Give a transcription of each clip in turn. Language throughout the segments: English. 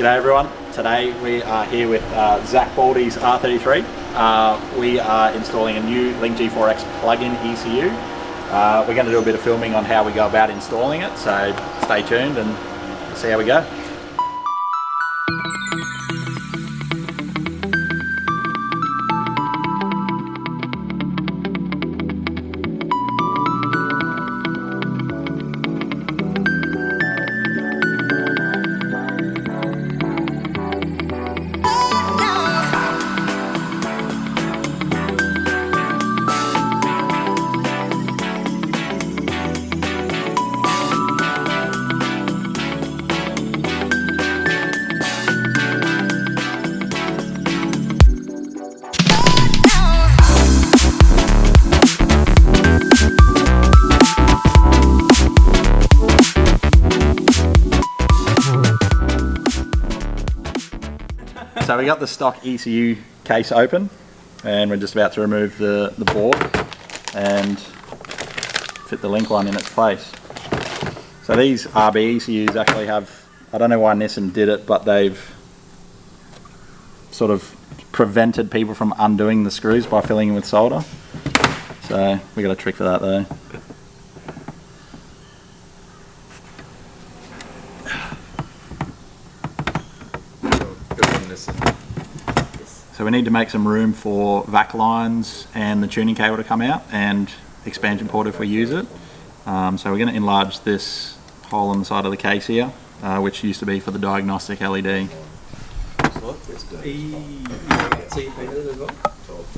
G'day everyone. Today we are here with ZacBaldy's R33. We are installing a new Link G4X plug-in ECU. We're going to do a bit of filming on how we go about installing it, so stay tuned and we'll see how we go. So we got the stock ECU case open and we're just about to remove the board and fit the link one in its place. So these RB ECUs actually have, I don't know why Nissan did it, but they've sort of prevented people from undoing the screws by filling in with solder. So we got a trick for that though. So we need to make some room for vac lines and the tuning cable to come out and expansion port if we use it. So we're going to enlarge this hole on the side of the case here, which used to be for the diagnostic LED.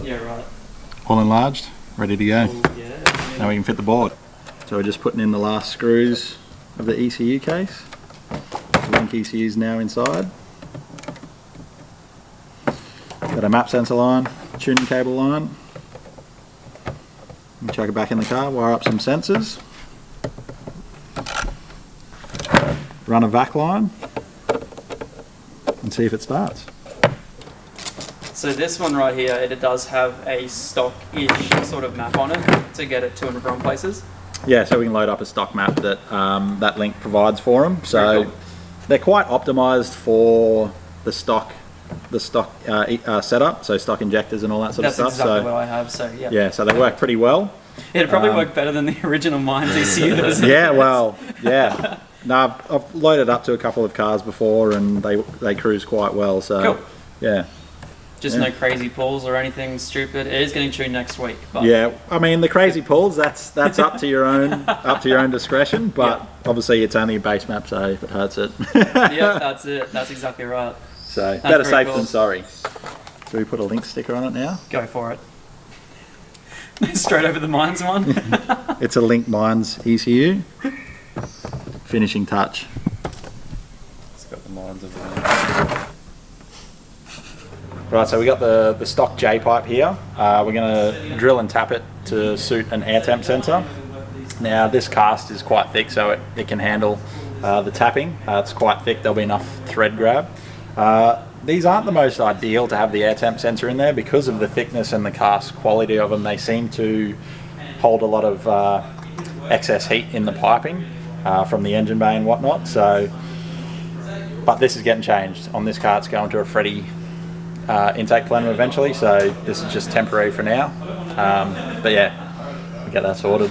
Yeah, right. All enlarged, ready to go. Now we can fit the board. So we're just putting in the last screws of the ECU case. The link ECU is now inside. Got a map sensor line, tuning cable line. We chuck it back in the car, wire up some sensors. Run a vac line and see if it starts. So this one right here, it does have a stock-ish sort of map on it to get it to and from places. Yeah, so we can load up a stock map that that link provides for them. So cool. They're quite optimized for the stock setup, so stock injectors and all that sort of stuff. That's exactly what I have, so yeah. Yeah, so they work pretty well. It'd probably work better than the original Mines ECU that was in yeah, well, yeah. No, I've loaded up to a couple of cars before and they cruise quite well, so cool. Yeah. Just no crazy pulls or anything stupid. It is getting tuned next week. But yeah, I mean the crazy pulls, that's up to your own discretion, but obviously it's only a base map, so if it hurts it. Yeah, that's it. That's exactly right. So that's better safe than sorry. So we put a link sticker on it now? Go for it. Straight over the Mines one. It's a Link Mines ECU. Finishing touch. It's got the Mines over there. Right, so we got the stock J pipe here. We're going to drill and tap it to suit an air temp sensor. Now this cast is quite thick, so it can handle the tapping. It's quite thick, there'll be enough thread grab. These aren't the most ideal to have the air temp sensor in there because of the thickness and the cast quality of them. They seem to hold a lot of excess heat in the piping from the engine bay and whatnot. So, but this is getting changed. On this car it's going to a Freddy intake plenum eventually, so this is just temporary for now. But yeah, we get that sorted.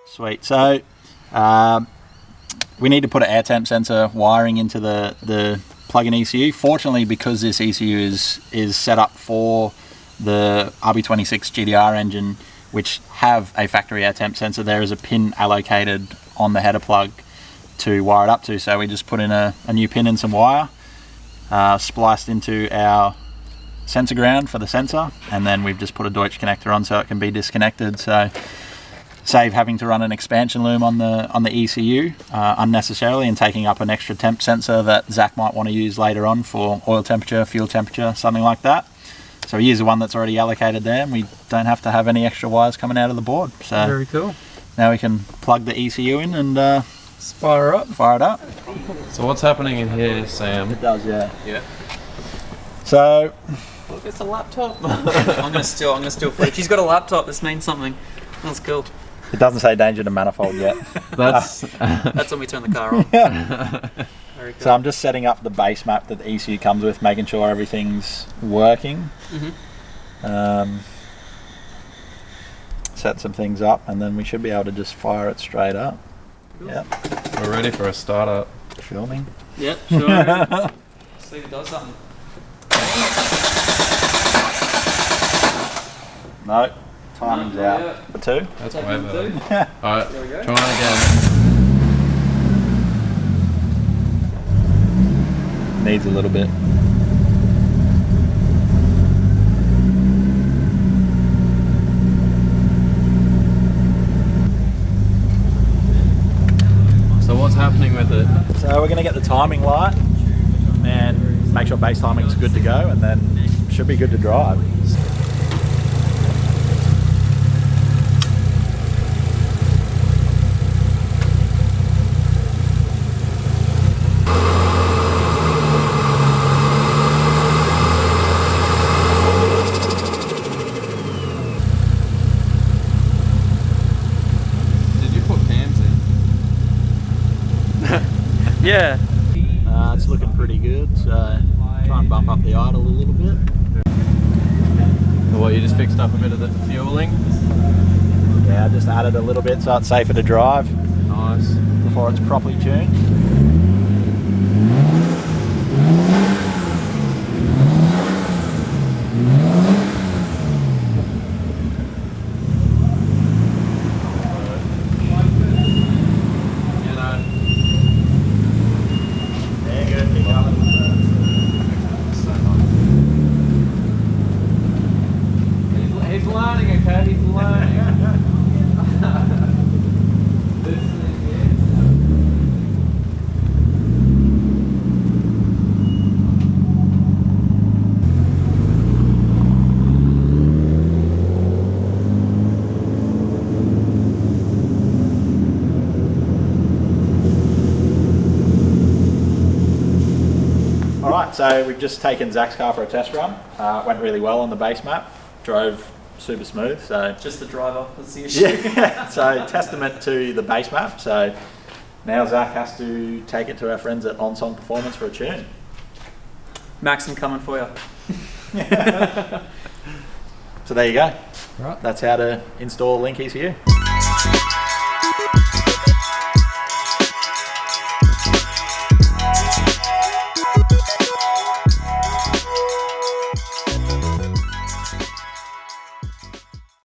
Sweet. So we need to put an air temp sensor wiring into the plug-in ECU. Fortunately, because this ECU is set up for the RB26 GDR engine, which have a factory air temp sensor, there is a pin allocated on the header plug to wire it up to. So we just put in a new pin and some wire, spliced into our sensor ground for the sensor, and then we've just put a Deutsch connector on so it can be disconnected. So save having to run an expansion loom on the ECU unnecessarily, and taking up an extra temp sensor that Zach might want to use later on for oil temperature, fuel temperature, something like that. So we use the one that's already allocated there, and we don't have to have any extra wires coming out of the board. So Very cool. now we can plug the ECU in and Let's fire up. fire it up. So what's happening in here, Sam? It does, yeah. Yeah. So Look, it's a laptop. I'm gonna steal footage. He's got a laptop. This means something. That's cool. it doesn't say danger to manifold yet. That's That's when we turn the car on. Very cool. So I'm just setting up the base map that the ECU comes with, making sure everything's working. Set some things up, and then we should be able to just fire it straight up. Cool. Yep. we're ready for a startup. Filming. Yep, sure. See if it does something. No, timing's No, out. yeah. For two. That's Take way them better. too. Alright, There we go. try it again. Needs a little bit. So what's happening with it? So we're going to get the timing light and make sure base timing's good to go, and then should be good to drive. Did you put cams in? Yeah. It's looking pretty good, so try and bump up the idle a little bit. Well, you just fixed up a bit of the fueling. Yeah, I just added a little bit so it's safer to drive Nice. before it's properly tuned. You know. Yeah, good. Keep going. He's learning, okay? He's learning. This thing here. Alright, so we've just taken Zach's car for a test run. Went really well on the base map. Drove super smooth, so... Just the driver, that's the issue. Yeah, so testament to the base map. So now Zach has to take it to our friends at On Song Performance for a tune. Max, I'm coming for you. So there you go. Right. That's how to install Link ECU.